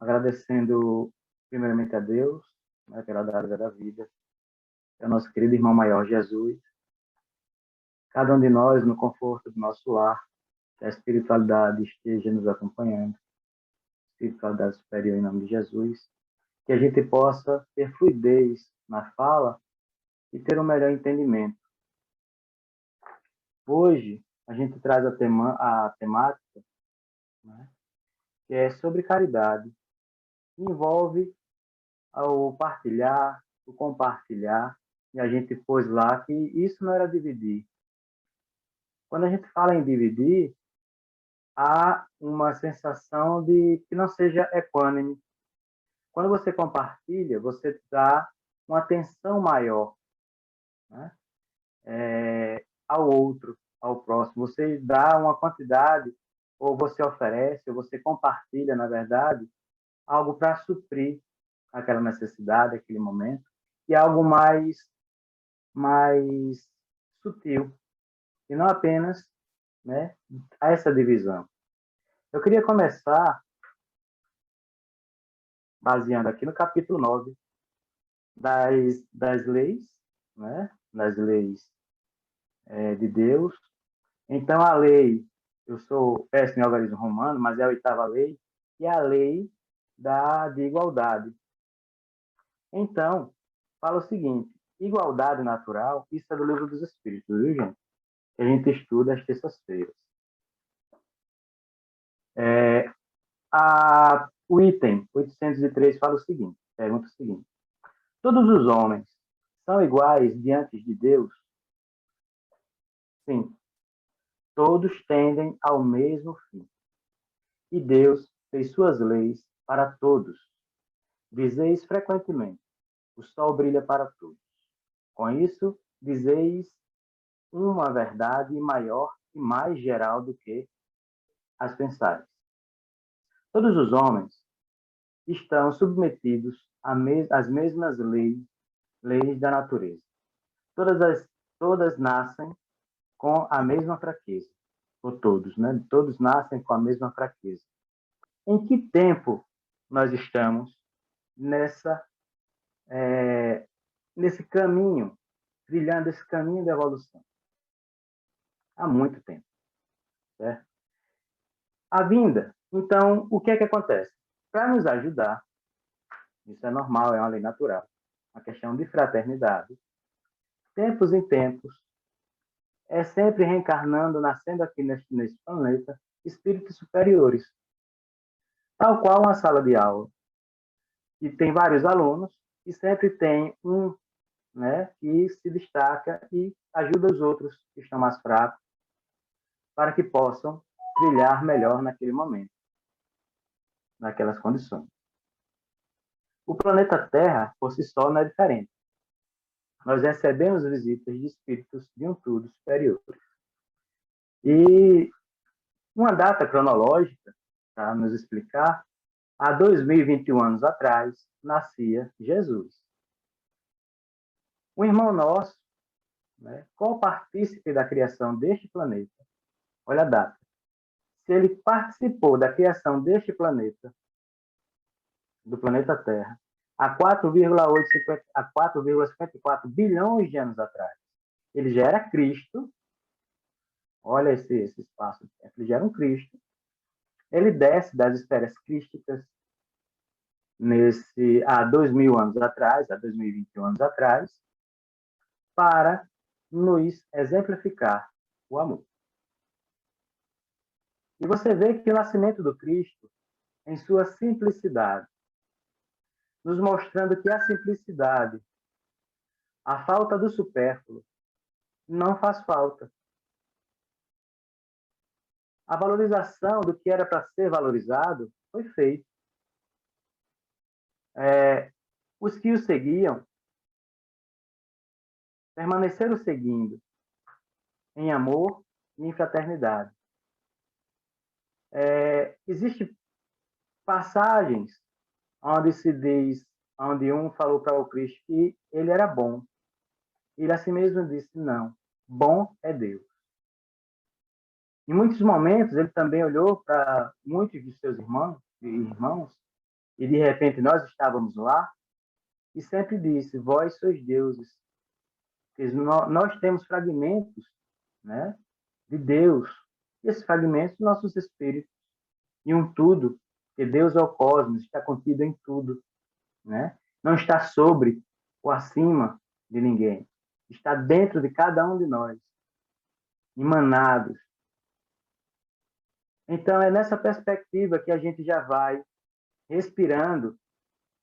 agradecendo primeiramente a Deus, né, pela dádiva da vida, ao nosso querido irmão maior Jesus, cada um de nós no conforto do nosso lar, que a espiritualidade esteja nos acompanhando, espiritualidade superior em nome de Jesus, que a gente possa ter fluidez na fala e ter um melhor entendimento. Hoje, a gente traz a temática, né, que é sobre caridade, que envolve o partilhar, o compartilhar, e a gente pôs lá que isso não era dividir. Quando a gente fala em dividir, há uma sensação de que não seja equânime. Quando você compartilha, você dá uma atenção maior, né, ao outro, ao próximo. Você dá uma quantidade, ou você oferece, ou você compartilha, na verdade, algo para suprir aquela necessidade, aquele momento, e algo mais sutil, e não apenas, né, essa divisão. Eu queria começar baseando aqui no capítulo 9 das leis, né, das leis de Deus. Então, a lei, eu sou péssimo em algarismo romano, mas é a oitava lei, e é a lei de igualdade. Então, fala o seguinte: igualdade natural, isso é do Livro dos Espíritos, viu, gente? Que a gente estuda às terças-feiras. O item 803 fala o seguinte, pergunta o seguinte: todos os homens são iguais diante de Deus? Sim, todos tendem ao mesmo fim. E Deus fez suas leis para todos. Dizeis frequentemente: o sol brilha para todos. Com isso, dizeis uma verdade maior e mais geral do que as pensais. Todos os homens estão submetidos às mesmas leis da natureza. Todas nascem com a mesma fraqueza. Ou todos, né? Todos nascem com a mesma fraqueza. Em que tempo nós estamos nesse caminho, trilhando esse caminho da evolução? Há muito tempo, certo? A vinda. Então, o que é que acontece? Para nos ajudar, isso é normal, é uma lei natural, a questão de fraternidade, tempos em tempos, é sempre reencarnando, nascendo aqui nesse planeta, espíritos superiores, tal qual uma sala de aula. E tem vários alunos, e sempre tem um, né, que se destaca e ajuda os outros que estão mais fracos, para que possam brilhar melhor naquele momento, naquelas condições. O planeta Terra, por si só, não é diferente. Nós recebemos visitas de espíritos de um tudo superiores. E uma data cronológica, para nos explicar, há 2021 anos atrás, nascia Jesus. Um irmão nosso, né, co-partícipe da criação deste planeta, olha a data, se ele participou da criação deste planeta, do planeta Terra, há 4,54 bilhões de anos atrás. Ele já era Cristo, olha esse espaço de tempo, ele já era um Cristo. Ele desce das esferas crísticas há 2.000 anos atrás, há 2021 anos atrás, para nos exemplificar o amor. E você vê que o nascimento do Cristo, em sua simplicidade, nos mostrando que a simplicidade, a falta do supérfluo, não faz falta. A valorização do que era para ser valorizado foi feita. Os que o seguiam permaneceram seguindo em amor e em fraternidade. Existem passagens onde se diz, onde um falou para o Cristo que ele era bom. Ele assim mesmo disse: não, bom é Deus. Em muitos momentos, ele também olhou para muitos de seus irmãos e de repente nós estávamos lá, e sempre disse: vós sois deuses. Nós temos fragmentos, né, de Deus, e esses fragmentos são nossos espíritos, e um tudo, que Deus é o cosmos, está contido em tudo, né? Não está sobre ou acima de ninguém, está dentro de cada um de nós, emanados. Então, é nessa perspectiva que a gente já vai respirando,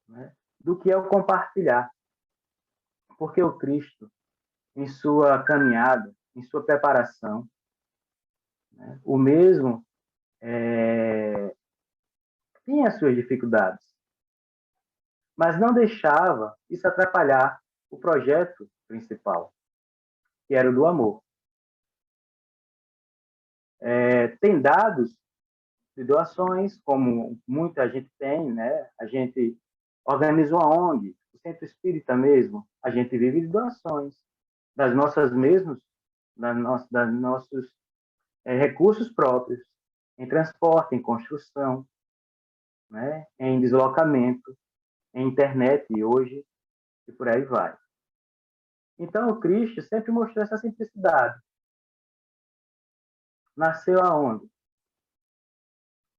né, do que é o compartilhar. Porque o Cristo, em sua caminhada, em sua preparação, né, o mesmo tinha suas dificuldades, mas não deixava isso atrapalhar o projeto principal, que era o do amor. Tem dados de doações, como muita gente tem, né? A gente organiza uma ONG, o Centro Espírita mesmo, a gente vive de doações, das nossas mesmas, das nossos recursos próprios, em transporte, em construção, né? Em deslocamento, em internet hoje, e por aí vai. Então, o Cristo sempre mostrou essa simplicidade. Nasceu aonde?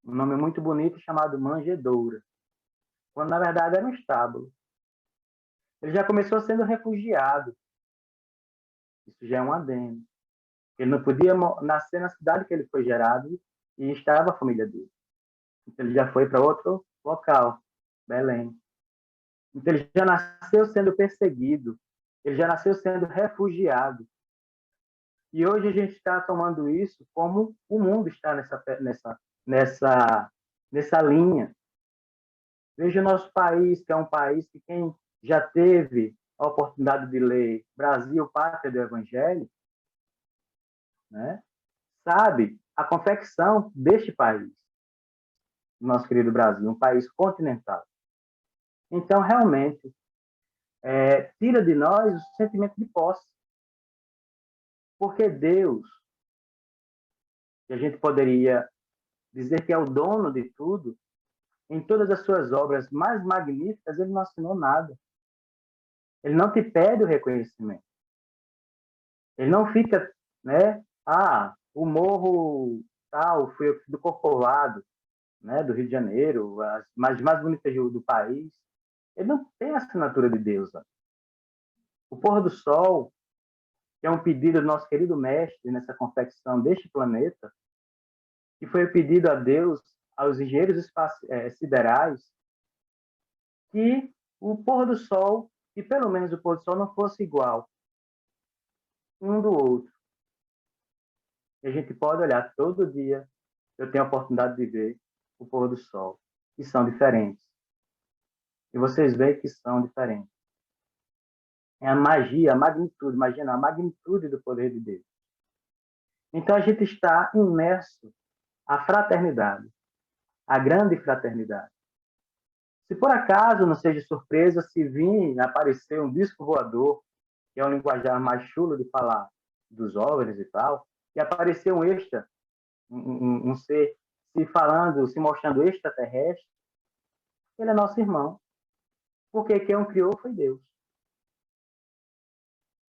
Um nome muito bonito chamado Manjedoura, quando na verdade era um estábulo. Ele já começou sendo refugiado. Isso já é um adendo. Ele não podia nascer na cidade que ele foi gerado e estava a família dele. Então ele já foi para outro local, Belém. Então ele já nasceu sendo perseguido, ele já nasceu sendo refugiado. E hoje a gente está tomando isso como o mundo está nessa linha. Veja o nosso país, que é um país que quem já teve a oportunidade de ler Brasil, Pátria do Evangelho, né, sabe a confecção deste país, nosso querido Brasil, um país continental. Então, realmente, tira de nós o sentimento de posse. Porque Deus, que a gente poderia dizer que é o dono de tudo, em todas as suas obras mais magníficas, ele não assinou nada. Ele não te pede o reconhecimento. Ele não fica, né? O morro tal foi do Corcovado, né? Do Rio de Janeiro, as mais bonitas do país. Ele não tem a assinatura de Deus. Ó. O pôr do sol, que é um pedido do nosso querido mestre nessa confecção deste planeta, que foi pedido a Deus, aos engenheiros siderais, que o pôr do sol, que pelo menos o pôr do sol não fosse igual um do outro. E a gente pode olhar todo dia, eu tenho a oportunidade de ver o pôr do sol, e são diferentes. E vocês veem que são diferentes. É a magia, a magnitude, imagina a magnitude do poder de Deus. Então a gente está imerso à fraternidade, à grande fraternidade. Se por acaso não seja surpresa se vir aparecer um disco voador, que é um linguajar mais chulo de falar dos OVNIs e tal, e aparecer um extra, um ser se mostrando extraterrestre, ele é nosso irmão. Porque quem o criou foi Deus.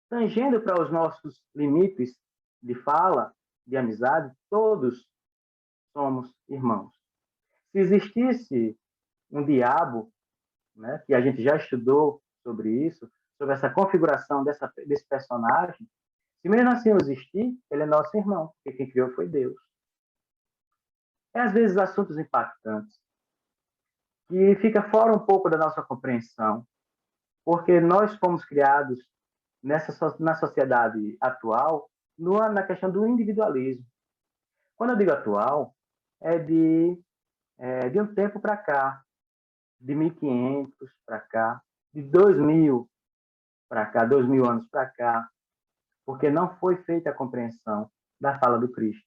Tangendo para os nossos limites de fala, de amizade, todos somos irmãos. Se existisse um diabo, né, que a gente já estudou sobre isso, sobre essa configuração desse personagem, se mesmo assim existir, ele é nosso irmão, porque quem criou foi Deus. Às vezes assuntos impactantes, que fica fora um pouco da nossa compreensão, porque nós fomos criados na sociedade atual na questão do individualismo. Quando eu digo atual, é de um tempo para cá, de 1500 para cá, de 2000 para cá, 2000 anos para cá, porque não foi feita a compreensão da fala do Cristo.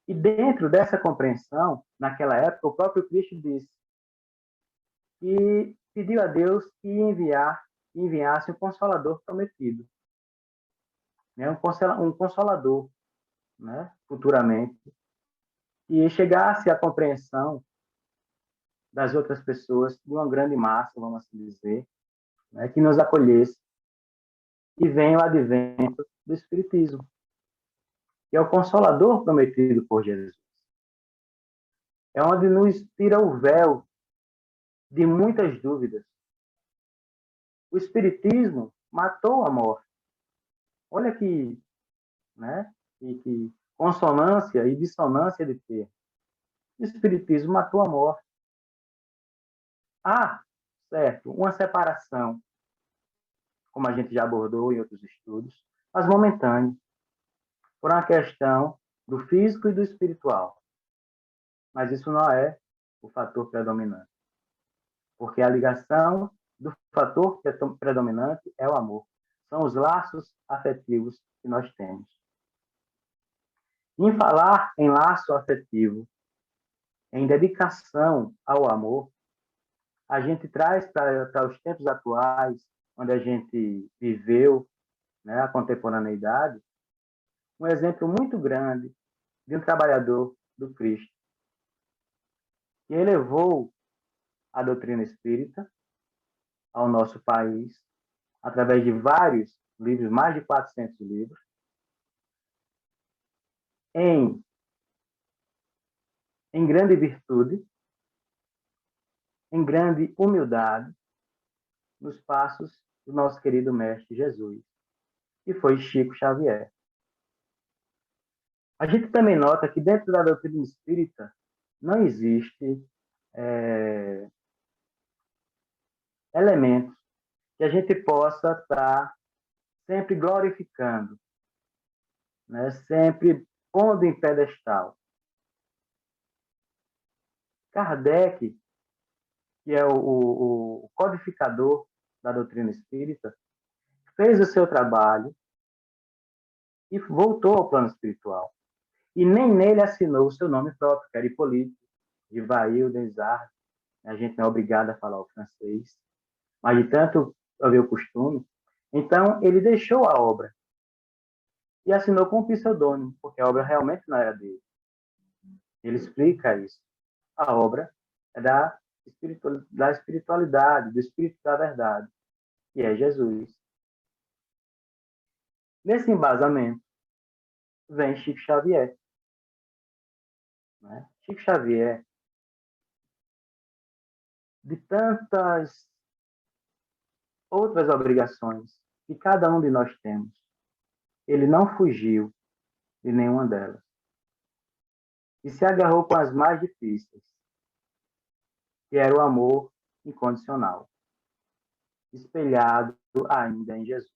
E dentro dessa compreensão, naquela época, o próprio Cristo disse que pediu a Deus que enviasse um Consolador prometido, né? um Consolador, né? Futuramente, e chegasse à compreensão das outras pessoas, de uma grande massa, vamos assim dizer, né, que nos acolhesse, e vem o advento do Espiritismo, que é o Consolador prometido por Jesus. É onde nos tira o véu de muitas dúvidas. O Espiritismo matou a morte. Olha que, né, que consonância e dissonância de ter. O Espiritismo matou a morte. Há, certo, uma separação, como a gente já abordou em outros estudos, mas momentânea, por uma questão do físico e do espiritual. Mas isso não é o fator predominante, porque a ligação do fator predominante é o amor. São os laços afetivos que nós temos. Em falar em laço afetivo, em dedicação ao amor, a gente traz para os tempos atuais, onde a gente viveu, né, a contemporaneidade, um exemplo muito grande de um trabalhador do Cristo, que elevou a doutrina espírita ao nosso país, através de vários livros, mais de 400 livros, em, em grande virtude, em grande humildade, nos passos do nosso querido Mestre Jesus, que foi Chico Xavier. A gente também nota que dentro da doutrina espírita não existe elementos que a gente possa estar sempre glorificando, né? Sempre pondo em pedestal. Kardec, que é o codificador da doutrina espírita, fez o seu trabalho e voltou ao plano espiritual. E nem nele assinou o seu nome próprio, que era Hipólito, Rivail, Desart. A gente não é obrigado a falar o francês, mas de tanto haver o costume. Então, ele deixou a obra e assinou com um pseudônimo, porque a obra realmente não era dele. Ele explica isso. A obra é da espiritualidade, do Espírito da Verdade, que é Jesus. Nesse embasamento, vem Chico Xavier. Né? Chico Xavier, de tantas outras obrigações que cada um de nós temos, ele não fugiu de nenhuma delas. E se agarrou com as mais difíceis, que era o amor incondicional, espelhado ainda em Jesus.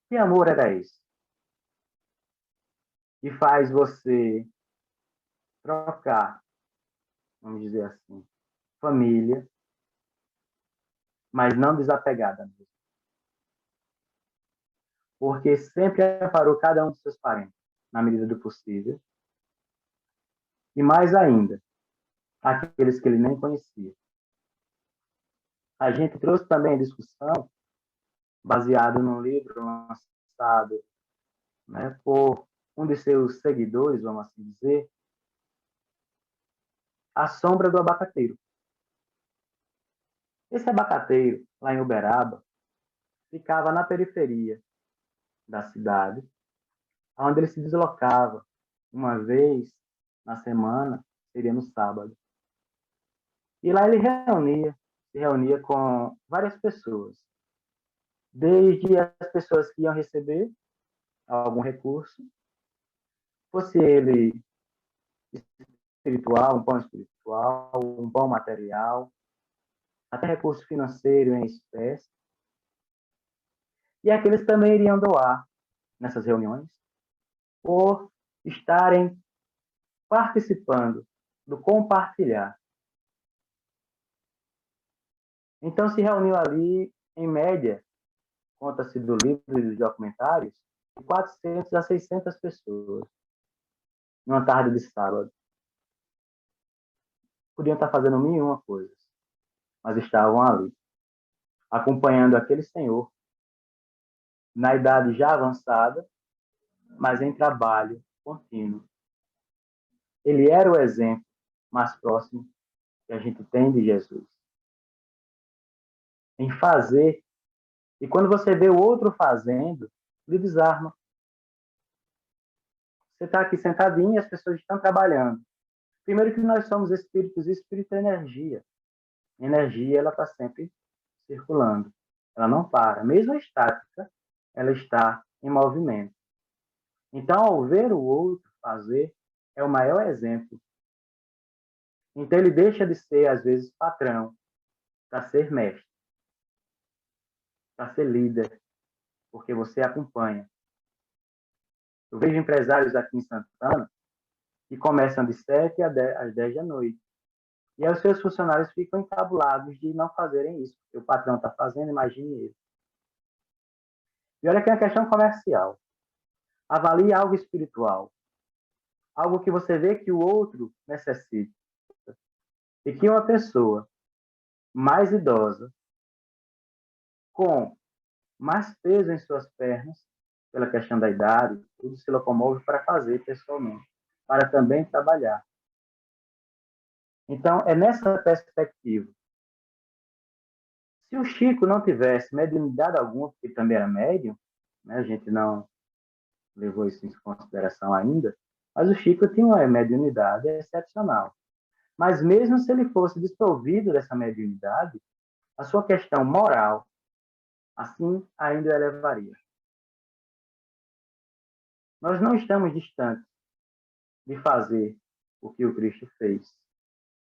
Que amor era esse? Que faz você trocar, vamos dizer assim, família, mas não desapegada mesmo. Porque sempre amparou cada um dos seus parentes, na medida do possível. E mais ainda, aqueles que ele nem conhecia. A gente trouxe também a discussão, baseado num livro lançado, né, por um de seus seguidores, vamos assim dizer, A Sombra do Abacateiro. Esse abacateiro, lá em Uberaba, ficava na periferia da cidade, onde ele se deslocava uma vez na semana, seria no sábado. E lá ele se reunia com várias pessoas, desde as pessoas que iam receber algum recurso, fosse ele espiritual, um pão espiritual, um pão material, até recurso financeiro em espécie. E aqueles também iriam doar nessas reuniões, por estarem participando do compartilhar. Então se reuniu ali, em média, conta-se do livro e dos documentários, de 400 a 600 pessoas, numa tarde de sábado. Podiam estar fazendo mil e uma coisas, mas estavam ali, acompanhando aquele senhor, na idade já avançada, mas em trabalho contínuo. Ele era o exemplo mais próximo que a gente tem de Jesus. Em fazer. E quando você vê o outro fazendo, lhe desarma. Você está aqui sentadinho e as pessoas estão trabalhando. Primeiro que nós somos espíritos, e espírito é energia. Energia, ela está sempre circulando. Ela não para. Mesmo a estática, ela está em movimento. Então, ao ver o outro fazer, é o maior exemplo. Então, ele deixa de ser, às vezes, patrão, para ser mestre, para ser líder, porque você acompanha. Eu vejo empresários aqui em Santana que começam de 7 às 10 da noite. E aí os seus funcionários ficam encabulados de não fazerem isso, porque o patrão está fazendo, imagine ele. E olha que é uma questão comercial. Avalie algo espiritual. Algo que você vê que o outro necessita. E que uma pessoa mais idosa, com mais peso em suas pernas, pela questão da idade, tudo se locomove para fazer pessoalmente, para também trabalhar. Então, é nessa perspectiva. Se o Chico não tivesse mediunidade alguma, porque também era médium, né, a gente não levou isso em consideração ainda, mas o Chico tinha uma mediunidade excepcional. Mas mesmo se ele fosse desprovido dessa mediunidade, a sua questão moral, assim, ainda elevaria. Nós não estamos distantes de fazer o que o Cristo fez.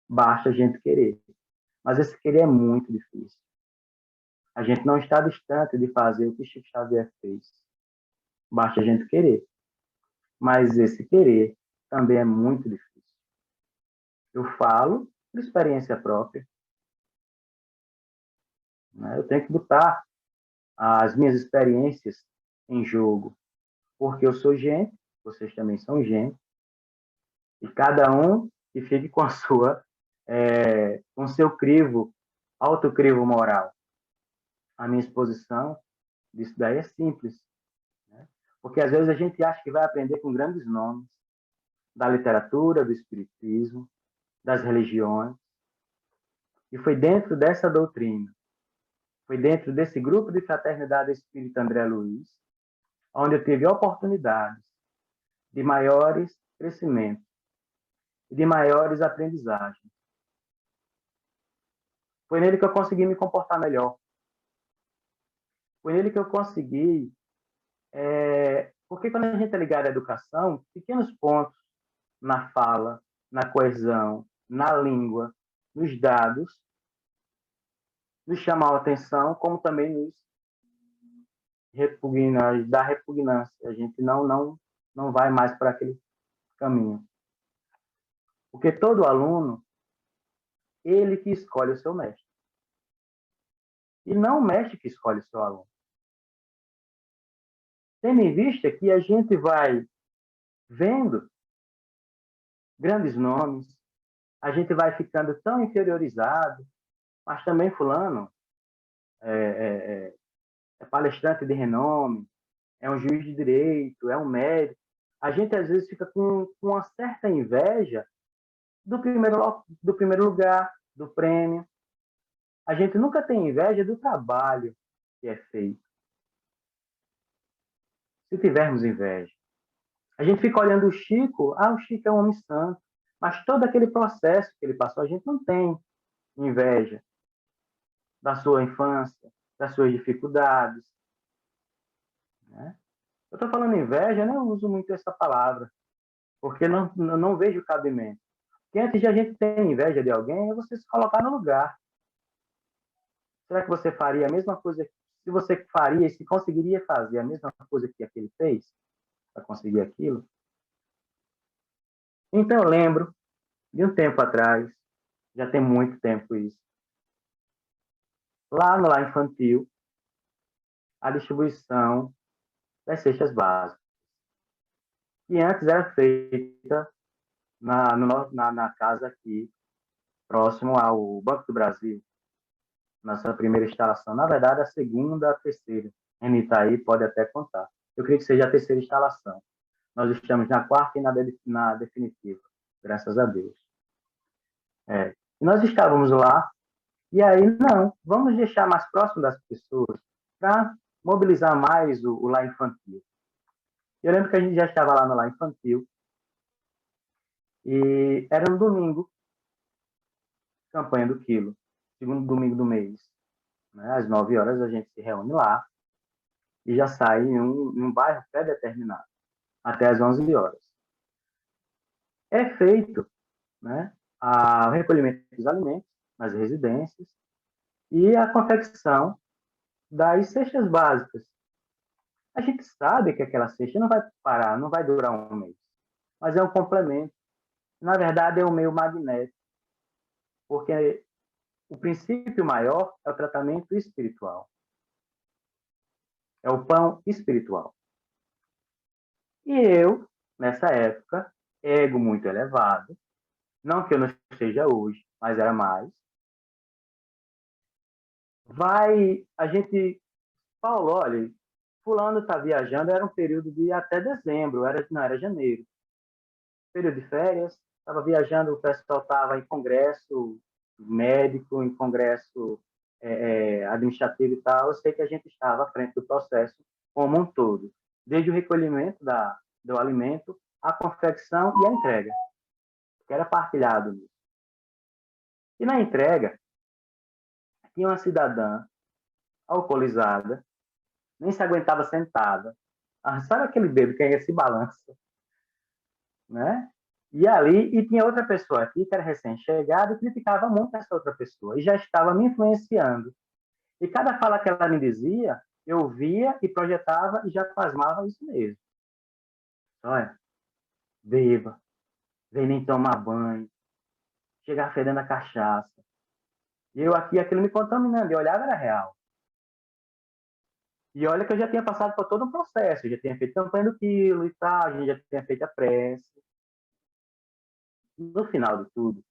Basta a gente querer. Mas esse querer é muito difícil. A gente não está distante de fazer o que Chico Xavier fez. Basta a gente querer. Mas esse querer também é muito difícil. Eu falo por experiência própria. Né? Eu tenho que botar as minhas experiências em jogo, porque eu sou gente, vocês também são gente, e cada um que fique com a sua, com seu crivo, autocrivo moral. A minha exposição disso daí é simples, né? Porque às vezes a gente acha que vai aprender com grandes nomes da literatura, do espiritismo, das religiões, e foi dentro dessa doutrina, foi dentro desse grupo de fraternidade espírita André Luiz, onde eu tive oportunidades de maiores crescimentos e de maiores aprendizagens. Foi nele que eu consegui me comportar melhor. Foi nele que eu consegui... porque quando a gente é ligado à educação, pequenos pontos na fala, na coesão, na língua, nos dados, nos chamam a atenção, como também nos repugna, dá repugnância. A gente não vai mais para aquele caminho. Porque todo aluno, ele que escolhe o seu mestre. E não o mestre que escolhe o seu aluno. Tendo em vista que a gente vai vendo grandes nomes, a gente vai ficando tão interiorizado, mas também fulano é palestrante de renome, é um juiz de direito, é um médico. A gente às vezes fica com uma certa inveja do primeiro lugar, do prêmio. A gente nunca tem inveja do trabalho que é feito. Se tivermos inveja. A gente fica olhando o Chico, o Chico é um homem santo, mas todo aquele processo que ele passou, a gente não tem inveja da sua infância, das suas dificuldades. Né? Eu estou falando inveja, eu nem uso muito essa palavra, porque não vejo cabimento. Porque antes de a gente ter inveja de alguém, é você se colocar no lugar. Será que você faria a mesma coisa? Se você faria, se conseguiria fazer a mesma coisa que aquele fez para conseguir aquilo? Então eu lembro de um tempo atrás, já tem muito tempo isso, lá no lar infantil, a distribuição das cestas básicas, que antes era feita na casa aqui, próximo ao Banco do Brasil, nossa primeira instalação. Na verdade, a segunda, a terceira. Em Itaí pode até contar. Eu creio que seja a terceira instalação. Nós estamos na quarta e na definitiva, graças a Deus. É. E nós estávamos lá, e aí, não, vamos deixar mais próximo das pessoas para mobilizar mais o lar infantil. Eu lembro que a gente já estava lá no lar infantil, e era um domingo, campanha do quilo, segundo domingo do mês. Né? Às 9 horas a gente se reúne lá e já sai em um bairro pré-determinado, até às 11 horas. É feito, né, o recolhimento dos alimentos nas residências e a confecção das cestas básicas. A gente sabe que aquela cesta não vai parar, não vai durar um mês, mas é um complemento. Na verdade, é um meio magnético, porque o princípio maior é o tratamento espiritual, é o pão espiritual. E eu, nessa época, ego muito elevado, não que eu não esteja hoje, mas era mais, a gente, Paulo, olha, fulano está viajando, era um período de até dezembro, não, era janeiro, período de férias, estava viajando, o pessoal estava em congresso médico, em congresso administrativo e tal, eu sei que a gente estava à frente do processo como um todo, desde o recolhimento do alimento, a confecção e a entrega, que era partilhado. E na entrega, tinha uma cidadã alcoolizada, nem se aguentava sentada. Sabe aquele bebê que ainda se balança, né? E ali, e tinha outra pessoa aqui, que era recém-chegada, e criticava muito essa outra pessoa, e já estava me influenciando. E cada fala que ela me dizia, eu via e projetava e já plasmava isso mesmo. Olha, beba, vem nem tomar banho, chegar fedendo a cachaça. E eu aqui, aquilo me contaminando, e eu olhava, era real. E olha que eu já tinha passado por todo um processo, eu já tinha feito campanha do quilo e tal, a gente já tinha feito a prece. No final de tudo,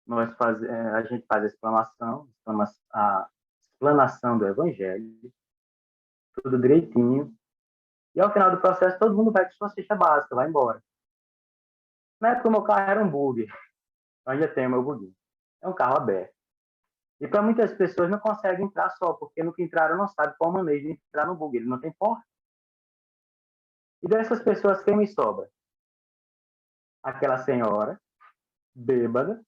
a gente faz a explanação do evangelho, tudo direitinho, e ao final do processo todo mundo vai com sua cesta básica, vai embora. Na época o meu carro era um bug, eu ainda tenho meu bug. É um carro aberto. E para muitas pessoas não conseguem entrar só, porque no que entraram não sabe qual maneira de entrar no bug, ele não tem porta. E dessas pessoas, quem me sobra? Aquela senhora, bêbada,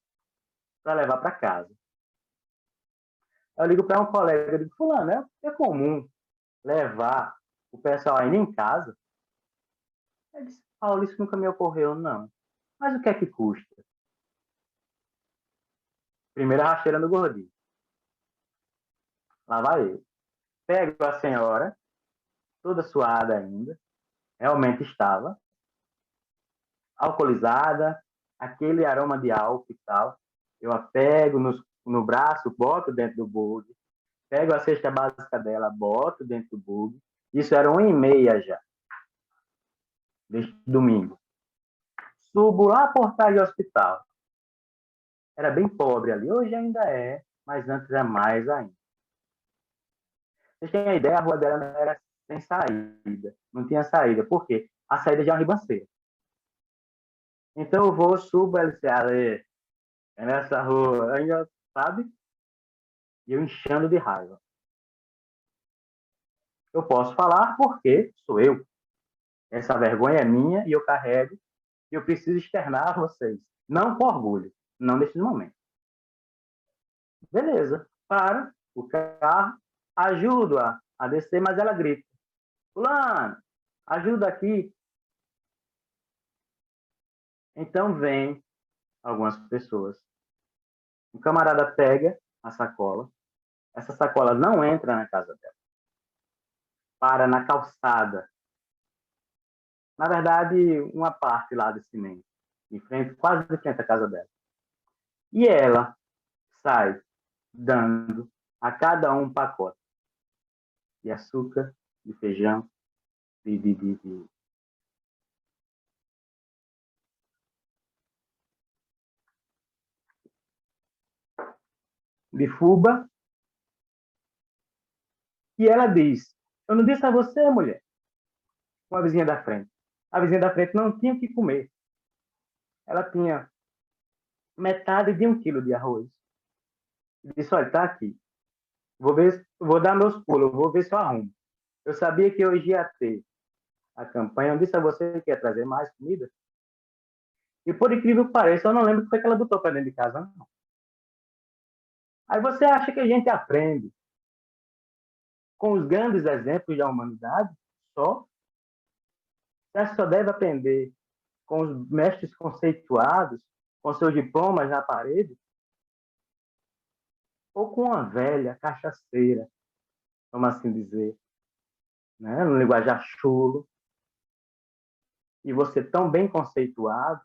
para levar para casa. Eu ligo para um colega e digo, fulano, é comum levar o pessoal ainda em casa? Ele disse, Paulo, isso nunca me ocorreu, não. Mas o que é que custa? Primeira rasteira no gordinho. Lá vai ele. Pego a senhora, toda suada ainda, realmente estava, alcoolizada, aquele aroma de álcool e tal. Eu a pego no braço, boto dentro do bug, pego a cesta básica dela, boto dentro do bug. Isso era 1h30 já, deste domingo. Subo lá a portagem do hospital. Era bem pobre ali, hoje ainda é, mas antes é mais ainda. Vocês têm a ideia, a rua dela não era sem saída, não tinha saída. Por quê? A saída já é uma ribanceira. Então eu vou, subo a LCA, é nessa rua, ainda, sabe? E eu enchendo de raiva. Eu posso falar porque sou eu. Essa vergonha é minha e eu carrego e eu preciso externar a vocês. Não com orgulho, não neste momento. Beleza, para o carro, ajudo a descer, mas ela grita. Fulano, ajuda aqui. Então vem algumas pessoas. O camarada pega a sacola. Essa sacola não entra na casa dela. Para na calçada. Na verdade, uma parte lá de cimento. Em frente, quase de frente à casa dela. E ela sai dando a cada um pacote de açúcar, de feijão, de fuba. E ela diz, eu não disse a você, mulher, com a vizinha da frente. A vizinha da frente não tinha o que comer. Ela tinha metade de 1 quilo de arroz. E disse, olha, tá aqui. Vou dar meus pulos, vou ver se eu arrumo. Eu sabia que hoje ia ter a campanha. Eu disse a você que ia trazer mais comida. E por incrível que pareça, eu não lembro o que foi que ela botou para dentro de casa, não. Aí você acha que a gente aprende com os grandes exemplos da humanidade só? Você só deve aprender com os mestres conceituados, com seus diplomas na parede? Ou com uma velha cachaceira, vamos assim dizer, né? No linguajar chulo, e você tão bem conceituado,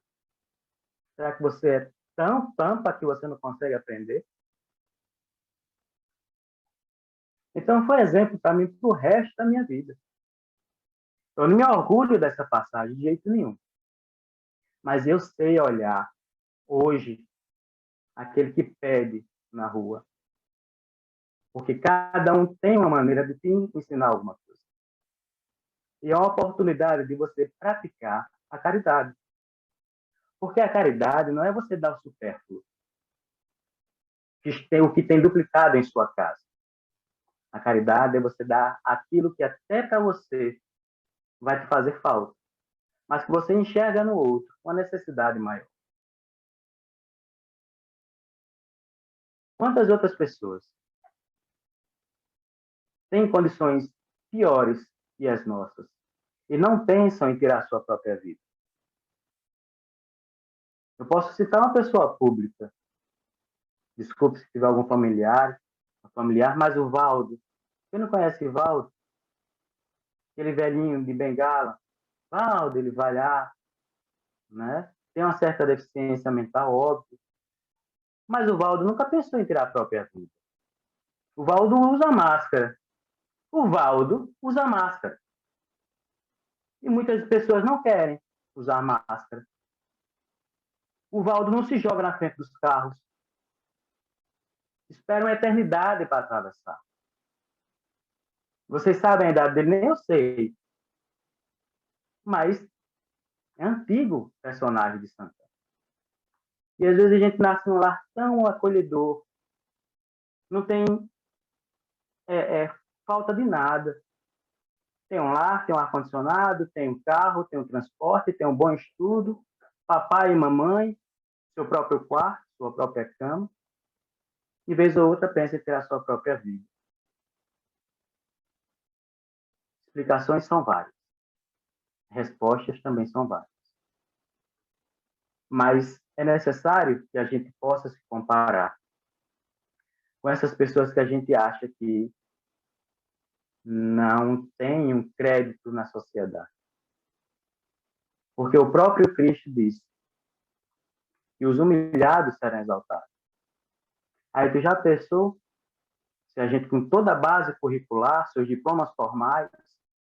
será que você é tão pampa que você não consegue aprender? Então, foi exemplo para mim para o resto da minha vida. Eu não me orgulho dessa passagem de jeito nenhum, mas eu sei olhar hoje aquele que pede na rua, porque cada um tem uma maneira de te ensinar alguma coisa. E é uma oportunidade de você praticar a caridade. Porque a caridade não é você dar o supérfluo, o que tem duplicado em sua casa. A caridade é você dar aquilo que até para você vai te fazer falta, mas que você enxerga no outro uma necessidade maior. Quantas outras pessoas têm condições piores que as nossas e não pensam em tirar sua própria vida? Eu posso citar uma pessoa pública, desculpe se tiver algum familiar, mas o Valdo. Você não conhece o Valdo? Aquele velhinho de bengala? Valdo, ele vai lá, né? Tem uma certa deficiência mental, óbvio, mas o Valdo nunca pensou em tirar a própria vida. O Valdo usa máscara. O Valdo usa máscara. E muitas pessoas não querem usar máscara. O Valdo não se joga na frente dos carros. Espera uma eternidade para atravessar. Vocês sabem a idade dele? Nem eu sei. Mas é antigo personagem de Santana. E às vezes a gente nasce num lar tão acolhedor. Não tem falta de nada. Tem um lar, tem um ar-condicionado, tem um carro, tem um transporte, tem um bom estudo, papai e mamãe, seu próprio quarto, sua própria cama. E vez ou outra pensa em ter a sua própria vida. Explicações são várias. Respostas também são várias. Mas é necessário que a gente possa se comparar com essas pessoas que a gente acha que não têm um crédito na sociedade. Porque o próprio Cristo disse que os humilhados serão exaltados. Aí tu já pensou se a gente, com toda a base curricular, seus diplomas formais,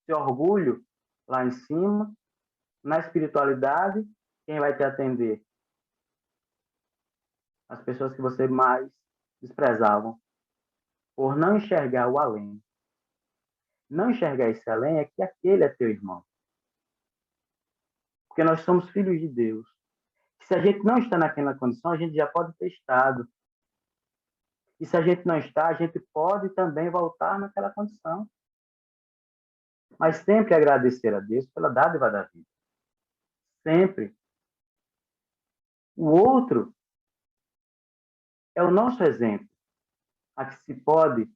seu orgulho lá em cima, na espiritualidade, quem vai te atender? As pessoas que você mais desprezavam, por não enxergar o além. Não enxergar esse além é que aquele é teu irmão. Porque nós somos filhos de Deus. Se a gente não está naquela condição, a gente já pode ter estado. E se a gente não está, a gente pode também voltar naquela condição. Mas sempre agradecer a Deus pela dádiva da vida. Sempre. O outro é o nosso exemplo, a que se pode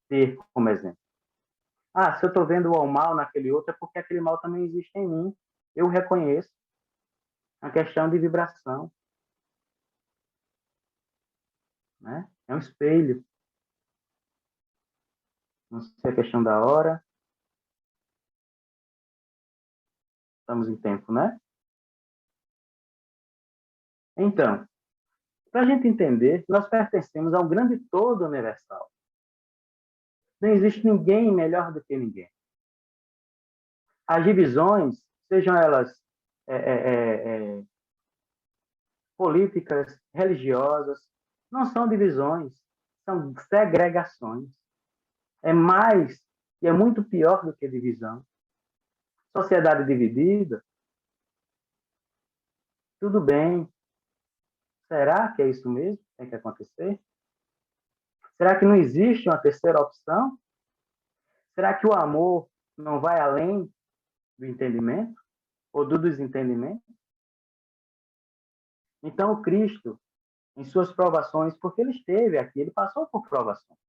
ter como exemplo. Ah, se eu estou vendo o mal naquele outro, é porque aquele mal também existe em mim. Eu reconheço a questão de vibração. Né? É um espelho. Não sei a questão da hora. Estamos em tempo, né? Então, para a gente entender, nós pertencemos a um grande todo universal. Não existe ninguém melhor do que ninguém. As divisões, sejam elas políticas, religiosas, não são divisões, são segregações. É mais e é muito pior do que divisão. Sociedade dividida, tudo bem, Será que é isso mesmo que tem que acontecer? Será que não existe uma terceira opção? Será que o amor não vai além do entendimento ou do desentendimento? Então, o Cristo, em suas provações, porque ele esteve aqui, ele passou por provações.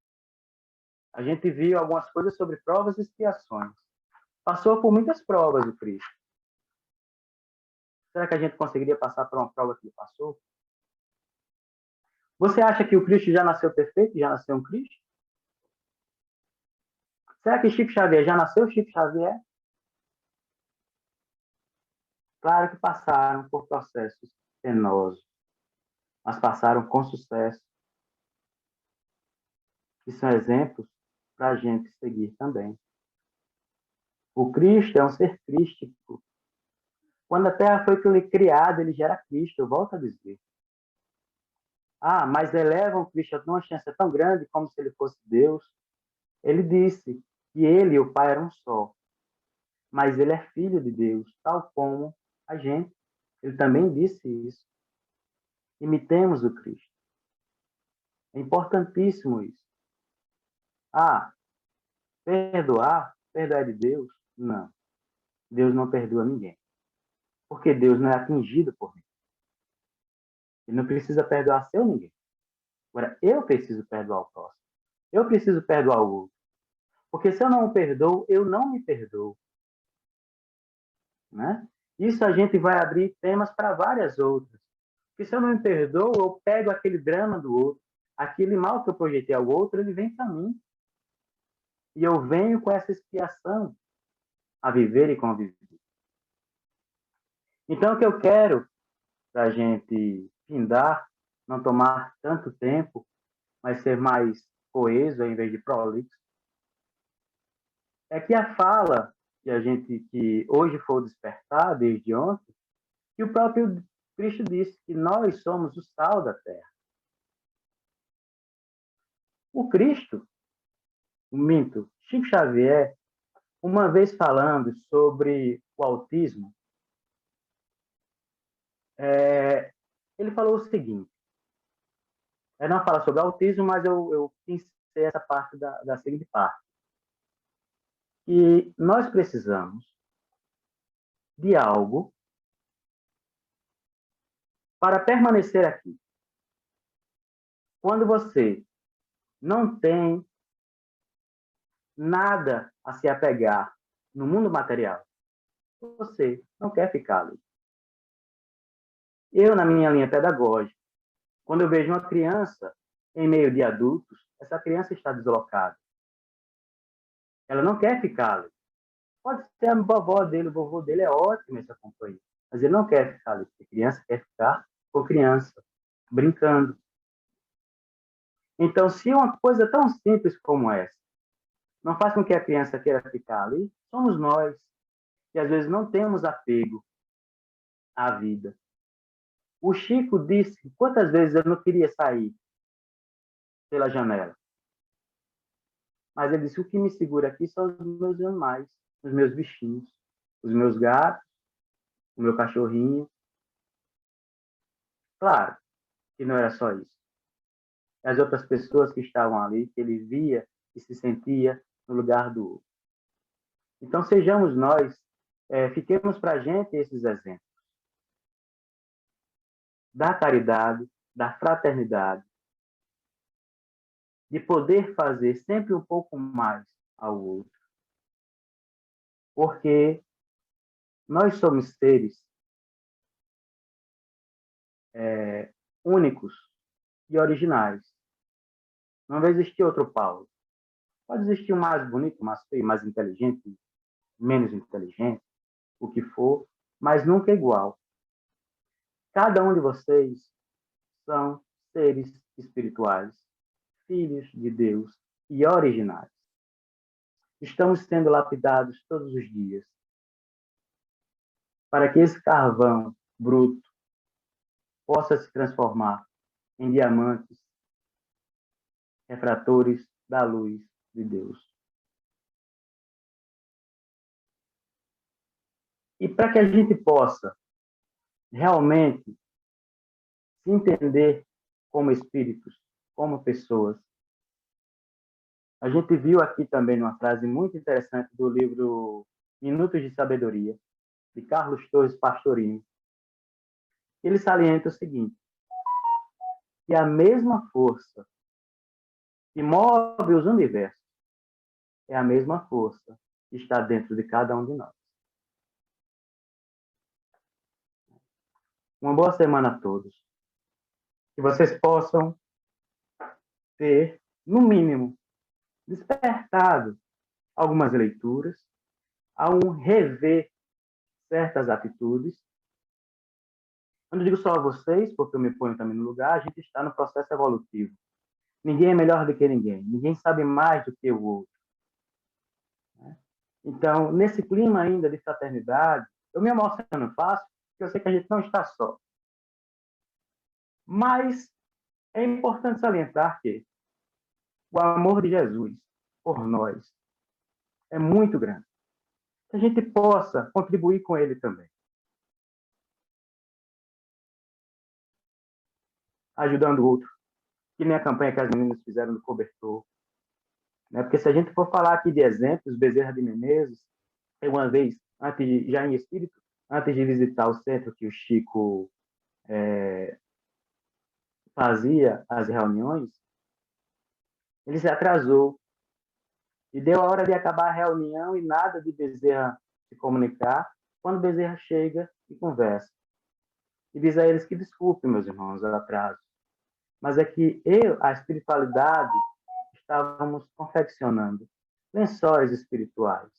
A gente viu algumas coisas sobre provas e expiações. Passou por muitas provas o Cristo. Será que a gente conseguiria passar por uma prova que ele passou? Você acha que o Cristo já nasceu perfeito? Já nasceu um Cristo? Será que Chico Xavier já nasceu Chico Xavier? Claro que passaram por processos penosos, mas passaram com sucesso. E são exemplos para a gente seguir também. O Cristo é um ser crístico. Quando a Terra foi criada, ele já era Cristo, eu volto a dizer. Ah, mas elevam o Cristo a uma chance tão grande como se ele fosse Deus. Ele disse que ele e o Pai eram um só. Mas ele é filho de Deus, tal como a gente. Ele também disse isso. Imitemos o Cristo. É importantíssimo isso. Ah, perdoar de Deus? Não. Deus não perdoa ninguém. Porque Deus não é atingido por ninguém. Ele não precisa perdoar seu ninguém. Agora, eu preciso perdoar o próximo. Eu preciso perdoar o outro. Porque se eu não o perdoo, eu não me perdoo. Né? Isso a gente vai abrir temas para várias outras. Porque se eu não me perdoo, eu pego aquele drama do outro, aquele mal que eu projetei ao outro, ele vem para mim. E eu venho com essa expiação a viver e conviver. Então, o que eu quero para a gente findar, não tomar tanto tempo, mas ser mais coeso ao invés de prolixo, é que a fala que hoje foi o despertar desde ontem, que o próprio Cristo disse que nós somos o sal da terra. O Cristo, o minto, Chico Xavier, uma vez falando sobre o autismo, ele falou o seguinte, ele não fala sobre autismo, mas eu pensei essa parte da seguinte parte, que nós precisamos de algo para permanecer aqui. Quando você não tem nada a se apegar no mundo material, você não quer ficar ali. Eu, na minha linha pedagógica, quando eu vejo uma criança em meio de adultos, essa criança está deslocada. Ela não quer ficar ali. Pode ser a vovó dele, o vovô dele é ótimo essa companhia, mas ele não quer ficar ali, porque criança quer ficar com criança, brincando. Então, se uma coisa tão simples como essa não faz com que a criança queira ficar ali, somos nós, que às vezes não temos apego à vida. O Chico disse quantas vezes eu não queria sair pela janela. Mas ele disse, o que me segura aqui são os meus animais, os meus bichinhos, os meus gatos, o meu cachorrinho. Claro que não era só isso. As outras pessoas que estavam ali, que ele via e se sentia no lugar do outro. Então, sejamos nós, fiquemos para a gente esses exemplos da caridade, da fraternidade, de poder fazer sempre um pouco mais ao outro. Porque nós somos seres únicos e originais. Não vai existir outro Paulo. Pode existir um mais bonito, mais feio, mais inteligente, menos inteligente, o que for, mas nunca igual. Cada um de vocês são seres espirituais, filhos de Deus e originais. Estamos sendo lapidados todos os dias para que esse carvão bruto possa se transformar em diamantes refratores da luz de Deus. E para que a gente possa realmente se entender como espíritos, como pessoas. A gente viu aqui também uma frase muito interessante do livro Minutos de Sabedoria, de Carlos Torres Pastorini. Ele salienta o seguinte, que a mesma força que move os universos é a mesma força que está dentro de cada um de nós. Uma boa semana a todos. Que vocês possam ter, no mínimo, despertado algumas leituras, a um rever certas atitudes. Eu não digo só a vocês, porque eu me ponho também no lugar, a gente está no processo evolutivo. Ninguém é melhor do que ninguém. Ninguém sabe mais do que o outro. Então, nesse clima ainda de fraternidade, eu me emociono fácil, porque eu sei que a gente não está só. Mas é importante salientar que o amor de Jesus por nós é muito grande. Que a gente possa contribuir com ele também. Ajudando o outro. Que nem a campanha que as meninas fizeram do cobertor. Né? Porque se a gente for falar aqui de exemplos, Bezerra de Menezes, uma vez, já em espírito, antes de visitar o centro que o Chico fazia as reuniões, ele se atrasou e deu a hora de acabar a reunião e nada de Bezerra se comunicar, quando Bezerra chega e conversa. E diz a eles que desculpe, meus irmãos, o atraso. Mas é que a espiritualidade, estávamos confeccionando lençóis espirituais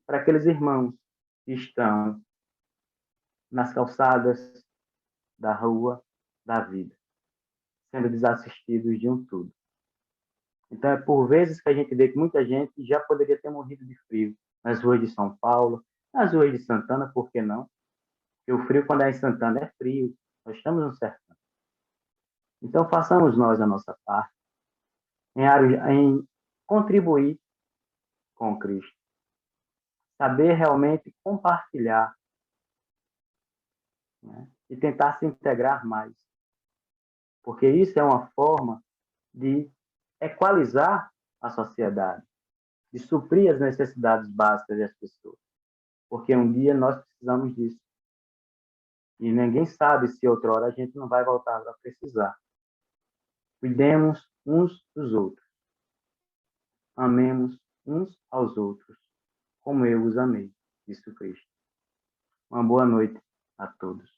para aqueles irmãos que estão nas calçadas da rua da vida, sendo desassistidos de um tudo. Então, é por vezes que a gente vê que muita gente já poderia ter morrido de frio nas ruas de São Paulo, nas ruas de Santana, por que não? Porque o frio, quando é em Santana, é frio. Nós estamos no sertão. Então, façamos nós a nossa parte em contribuir com Cristo. Saber realmente compartilhar, né? E tentar se integrar mais. Porque isso é uma forma de equalizar a sociedade, de suprir as necessidades básicas das pessoas. Porque um dia nós precisamos disso. E ninguém sabe se outra hora a gente não vai voltar a precisar. Cuidemos uns dos outros. Amemos uns aos outros, como eu os amei, disse Cristo. Uma boa noite a todos.